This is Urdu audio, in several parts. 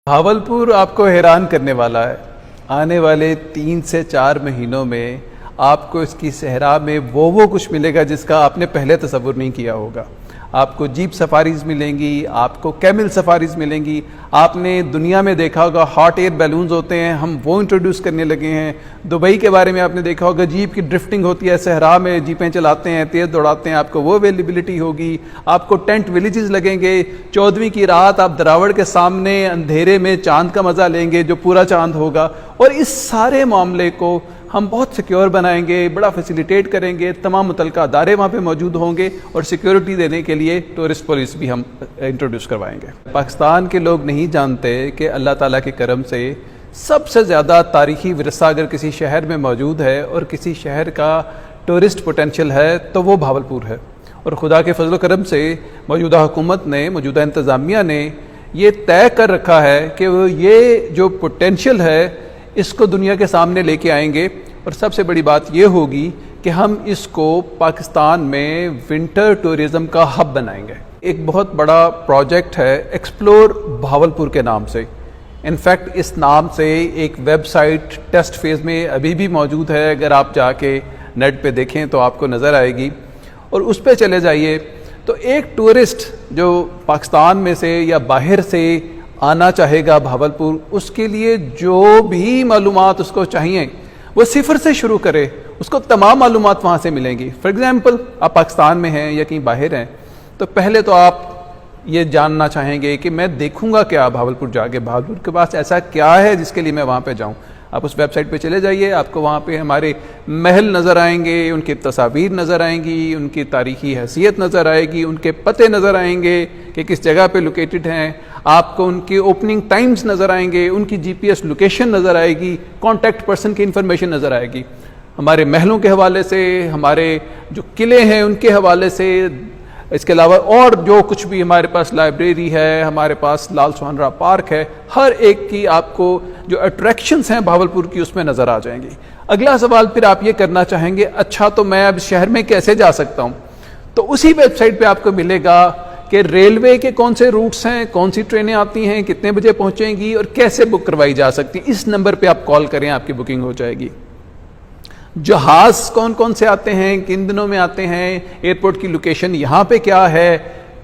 بھاولپور آپ کو حیران کرنے والا ہے۔ آنے والے 3 سے 4 مہینوں میں آپ کو اس کی صحرا میں وہ کچھ ملے گا جس کا آپ نے پہلے تصور نہیں کیا ہوگا۔ آپ کو جیپ سفاریز ملیں گی، آپ کو کیمل سفاریز ملیں گی۔ آپ نے دنیا میں دیکھا ہوگا ہاٹ ایئر بیلونز ہوتے ہیں، ہم وہ انٹروڈیوس کرنے لگے ہیں۔ دبئی کے بارے میں آپ نے دیکھا ہوگا جیپ کی ڈرفٹنگ ہوتی ہے، صحرا میں جیپیں چلاتے ہیں، تیز دوڑاتے ہیں، آپ کو وہ اویلیبلٹی ہوگی۔ آپ کو ٹینٹ ولیجز لگیں گے، 14ویں کی رات آپ دراوڑ کے سامنے اندھیرے میں چاند کا مزہ لیں گے جو پورا چاند ہوگا۔ اور اس سارے معاملے کو ہم بہت سیکیور بنائیں گے، بڑا فیسیلیٹیٹ کریں گے، تمام متعلقہ ادارے وہاں پہ موجود ہوں گے اور سیکیورٹی دینے کے لیے ٹورسٹ پولیس بھی ہم انٹروڈیوس کروائیں گے۔ پاکستان کے لوگ نہیں جانتے کہ اللہ تعالیٰ کے کرم سے سب سے زیادہ تاریخی ورثہ اگر کسی شہر میں موجود ہے اور کسی شہر کا ٹورسٹ پوٹینشیل ہے تو وہ بھاولپور ہے۔ اور خدا کے فضل و کرم سے موجودہ حکومت نے، موجودہ انتظامیہ نے یہ طے کر رکھا ہے کہ وہ یہ جو پوٹینشیل ہے اس کو دنیا کے سامنے لے کے آئیں گے۔ اور سب سے بڑی بات یہ ہوگی کہ ہم اس کو پاکستان میں ونٹر ٹورزم کا ہب بنائیں گے۔ ایک بہت بڑا پروجیکٹ ہے ایکسپلور بھاولپور کے نام سے۔ انفیکٹ اس نام سے ایک ویب سائٹ ٹیسٹ فیز میں ابھی بھی موجود ہے، اگر آپ جا کے نیٹ پہ دیکھیں تو آپ کو نظر آئے گی، اور اس پہ چلے جائیے تو ایک ٹورسٹ جو پاکستان میں سے یا باہر سے آنا چاہے گا بھاولپور، اس کے لیے جو بھی معلومات اس کو چاہیے وہ صفر سے شروع کرے، اس کو تمام معلومات وہاں سے ملیں گی۔ فار ایگزامپل آپ پاکستان میں ہیں یا کہیں باہر ہیں تو پہلے تو آپ یہ جاننا چاہیں گے کہ میں دیکھوں گا کیا بھاولپور جا کے، بھاولپور کے پاس ایسا کیا ہے جس کے لیے میں وہاں پہ جاؤں۔ آپ اس ویب سائٹ پہ چلے جائیے، آپ کو وہاں پہ ہمارے محل نظر آئیں گے، ان کی تصاویر نظر آئیں گی، ان کی تاریخی حیثیت نظر آئے گی، ان کے پتے نظر آئیں گے کہ کس جگہ پہ لوکیٹڈ ہیں، آپ کو ان کی اوپننگ ٹائمز نظر آئیں گے، ان کی GPS لوکیشن نظر آئے گی، کانٹیکٹ پرسن کی انفارمیشن نظر آئے گی۔ ہمارے محلوں کے حوالے سے، ہمارے جو قلعے ہیں ان کے حوالے سے، اس کے علاوہ اور جو کچھ بھی ہمارے پاس لائبریری ہے، ہمارے پاس لال سوہنرا پارک ہے، ہر ایک کی آپ کو جو اٹریکشنز ہیں بھاولپور کی اس میں نظر آ جائیں گی۔ اگلا سوال پھر آپ یہ کرنا چاہیں گے اچھا تو میں اب شہر میں کیسے جا سکتا ہوں؟ تو اسی ویب سائٹ پہ آپ کو ملے گا کہ ریلوے کے کون سے روٹس ہیں، کون سی ٹرینیں آتی ہیں، کتنے بجے پہنچیں گی اور کیسے بک کروائی جا سکتی ہیں۔ اس نمبر پہ آپ کال کریں، آپ کی بکنگ ہو جائے گی۔ جہاز کون کون سے آتے ہیں، کن دنوں میں آتے ہیں، ایئرپورٹ کی لوکیشن یہاں پہ کیا ہے،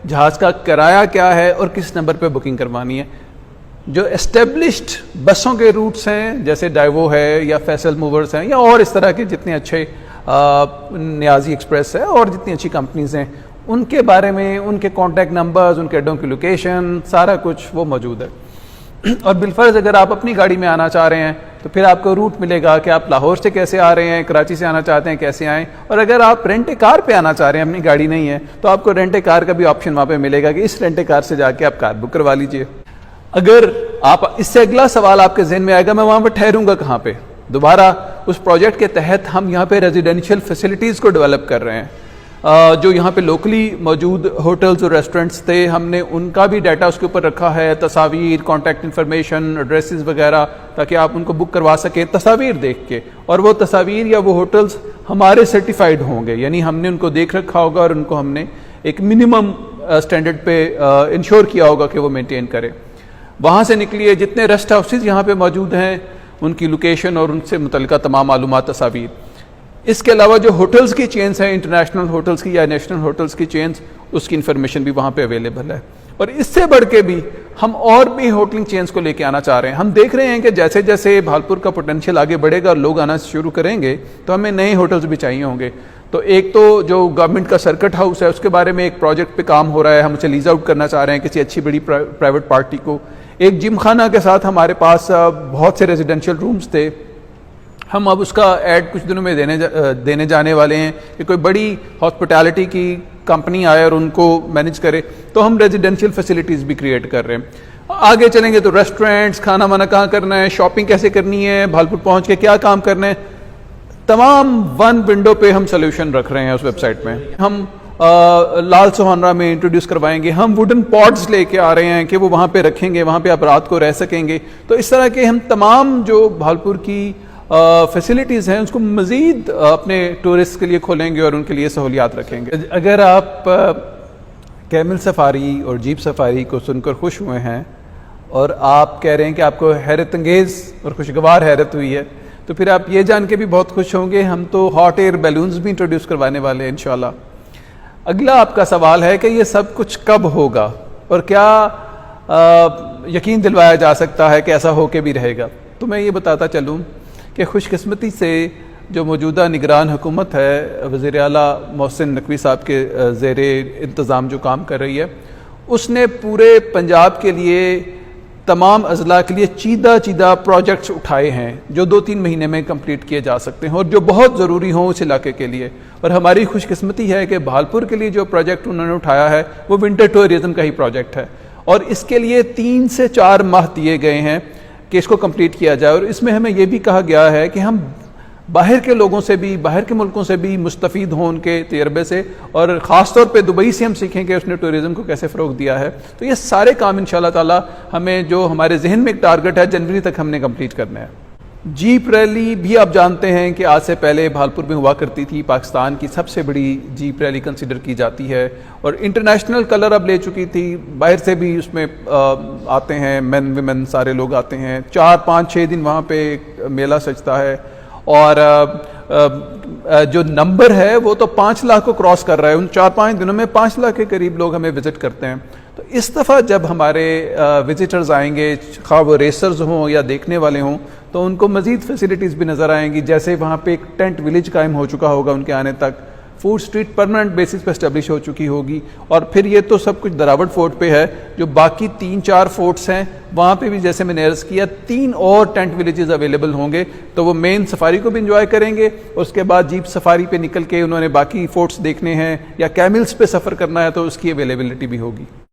جہاز کا کرایہ کیا ہے اور کس نمبر پہ بکنگ کروانی ہے۔ جو اسٹیبلشڈ بسوں کے روٹس ہیں جیسے ڈائیوو ہے یا فیصل موورز ہیں یا اور اس طرح کے جتنے اچھے، نیازی ایکسپریس ہے اور جتنی اچھی کمپنیز ہیں، ان کے بارے میں ان کے کانٹیکٹ نمبرز، ان کے اڈوں کی لوکیشن، سارا کچھ وہ موجود ہے۔ اور بالفرض اگر آپ اپنی گاڑی میں آنا چاہ رہے ہیں تو پھر آپ کو روٹ ملے گا کہ آپ لاہور سے کیسے آ رہے ہیں، کراچی سے آنا چاہتے ہیں کیسے آئیں، اور اگر آپ رینٹ اے کار پہ آنا چاہ رہے ہیں، اپنی گاڑی نہیں ہے تو آپ کو رینٹ اے کار کا بھی آپشن وہاں پہ ملے گا کہ اس رینٹ اے کار سے جا کے آپ کار بک کروا لیجئے۔ اگر آپ اس سے اگلا سوال آپ کے ذہن میں آئے گا میں وہاں پہ ٹھہروں گا کہاں پہ، دوبارہ اس پروجیکٹ کے تحت ہم یہاں پہ ریزیڈینشیل فیسلٹیز کو ڈیولپ کر رہے ہیں۔ جو یہاں پہ لوکلی موجود ہوٹلز اور ریسٹورنٹس تھے، ہم نے ان کا بھی ڈیٹا اس کے اوپر رکھا ہے، تصاویر، کانٹیکٹ انفارمیشن، ایڈریسز وغیرہ، تاکہ آپ ان کو بک کروا سکیں تصاویر دیکھ کے۔ اور وہ تصاویر یا وہ ہوٹلز ہمارے سرٹیفائڈ ہوں گے، یعنی ہم نے ان کو دیکھ رکھا ہوگا اور ان کو ہم نے ایک منیمم سٹینڈرڈ پہ انشور کیا ہوگا کہ وہ مینٹین کرے۔ وہاں سے نکلیے، جتنے ریسٹ ہاؤسز یہاں پہ موجود ہیں ان کی لوکیشن اور ان سے متعلقہ تمام معلومات، تصاویر۔ اس کے علاوہ جو ہوٹلز کی چینز ہیں، انٹرنیشنل ہوٹلز کی یا نیشنل ہوٹلز کی چینز، اس کی انفارمیشن بھی وہاں پہ اویلیبل ہے۔ اور اس سے بڑھ کے بھی ہم اور بھی ہوٹلنگ چینز کو لے کے آنا چاہ رہے ہیں۔ ہم دیکھ رہے ہیں کہ جیسے جیسے بھاولپور کا پوٹینشیل آگے بڑھے گا اور لوگ آنا شروع کریں گے تو ہمیں نئے ہوٹلز بھی چاہیے ہوں گے۔ تو ایک تو جو گورنمنٹ کا سرکٹ ہاؤس ہے اس کے بارے میں ایک پروجیکٹ پہ کام ہو رہا ہے، ہم اسے لیز آؤٹ کرنا چاہ رہے ہیں کسی اچھی بڑی پرائیویٹ پارٹی کو۔ ایک جم خانہ کے ساتھ ہمارے پاس بہت سے ریزیڈینشیل رومز تھے، ہم اب اس کا ایڈ کچھ دنوں میں دینے جانے والے ہیں کہ کوئی بڑی ہاسپٹیلٹی کی کمپنی آئے اور ان کو مینیج کرے، تو ہم ریزیڈینشیل فیسلٹیز بھی کریٹ کر رہے ہیں۔ آگے چلیں گے تو ریسٹورنٹس، کھانا وانا کہاں کرنا ہے، شاپنگ کیسے کرنی ہے، بھاولپور پہنچ کے کیا کام کرنا ہے، تمام ون ونڈو پہ ہم سولوشن رکھ رہے ہیں اس ویب سائٹ میں۔ ہم لال سوہنرا میں انٹروڈیوس کروائیں گے، ہم ووڈن پاڈز لے کے آ رہے ہیں کہ وہ وہاں پہ رکھیں گے، وہاں پہ آپ رات کو رہ سکیں گے۔ تو اس طرح کے ہم تمام جو بھاولپور کی فیسلٹیز ہیں اس کو مزید اپنے ٹورسٹ کے لیے کھولیں گے اور ان کے لیے سہولیات رکھیں گے۔ اگر آپ کیمل سفاری اور جیپ سفاری کو سن کر خوش ہوئے ہیں اور آپ کہہ رہے ہیں کہ آپ کو حیرت انگیز اور خوشگوار حیرت ہوئی ہے، تو پھر آپ یہ جان کے بھی بہت خوش ہوں گے ہم تو ہاٹ ایئر بیلونز بھی انٹروڈیوس کروانے والے ہیں انشاءاللہ۔ اگلا آپ کا سوال ہے کہ یہ سب کچھ کب ہوگا اور کیا یقین دلوایا جا سکتا ہے کہ ایسا ہو کے بھی رہے گا؟ تو میں یہ بتاتا چلوں کہ خوش قسمتی سے جو موجودہ نگران حکومت ہے وزیر اعلیٰ محسن نقوی صاحب کے زیر انتظام جو کام کر رہی ہے، اس نے پورے پنجاب کے لیے تمام اضلاع کے لیے چیدہ پروجیکٹس اٹھائے ہیں جو 2-3 مہینے میں کمپلیٹ کیے جا سکتے ہیں اور جو بہت ضروری ہوں اس علاقے کے لیے۔ اور ہماری خوش قسمتی ہے کہ بہالپور کے لیے جو پروجیکٹ انہوں نے اٹھایا ہے وہ ونٹر ٹورزم کا ہی پروجیکٹ ہے، اور اس کے لیے 3 سے 4 ماہ دیے گئے ہیں کہ اس کو کمپلیٹ کیا جائے۔ اور اس میں ہمیں یہ بھی کہا گیا ہے کہ ہم باہر کے لوگوں سے بھی، باہر کے ملکوں سے بھی مستفید ہوں ان کے تجربے سے، اور خاص طور پہ دبئی سے ہم سیکھیں کہ اس نے ٹورزم کو کیسے فروغ دیا ہے۔ تو یہ سارے کام انشاءاللہ تعالی ہمیں جو ہمارے ذہن میں ایک ٹارگٹ ہے جنوری تک ہم نے کمپلیٹ کرنا ہے۔ جیپ ریلی بھی آپ جانتے ہیں کہ آج سے پہلے بہالپور میں ہوا کرتی تھی، پاکستان کی سب سے بڑی جیپ ریلی کنسیڈر کی جاتی ہے، اور انٹرنیشنل کلر اب لے چکی تھی، باہر سے بھی اس میں آتے ہیں، مین ویمن سارے لوگ آتے ہیں، 4-5-6 دن وہاں پہ میلہ سجتا ہے، اور جو نمبر ہے وہ تو 5 لاکھ کو کراس کر رہا ہے، ان 4-5 دنوں میں 5 لاکھ کے قریب لوگ ہمیں وزٹ کرتے ہیں۔ تو اس دفعہ جب ہمارے وزٹرز آئیں گے، خواہ وہ ریسرز ہوں یا دیکھنے والے ہوں، تو ان کو مزید فیسلٹیز بھی نظر آئیں گی، جیسے وہاں پہ ایک ٹینٹ ولیج قائم ہو چکا ہوگا ان کے آنے تک، فوڈ سٹریٹ پرماننٹ بیسس پہ اسٹیبلش ہو چکی ہوگی، اور پھر یہ تو سب کچھ دراوٹ فورٹ پہ ہے، جو باقی 3-4 فورٹس ہیں وہاں پہ بھی جیسے میں نے عرض کیا 3 اور ٹینٹ ولیجز اویلیبل ہوں گے، تو وہ مین سفاری کو بھی انجوائے کریں گے، اس کے بعد جیپ سفاری پہ نکل کے انہوں نے باقی فورٹس دیکھنے ہیں یا کیملز پہ سفر کرنا ہے تو اس کی اویلیبلٹی بھی ہوگی۔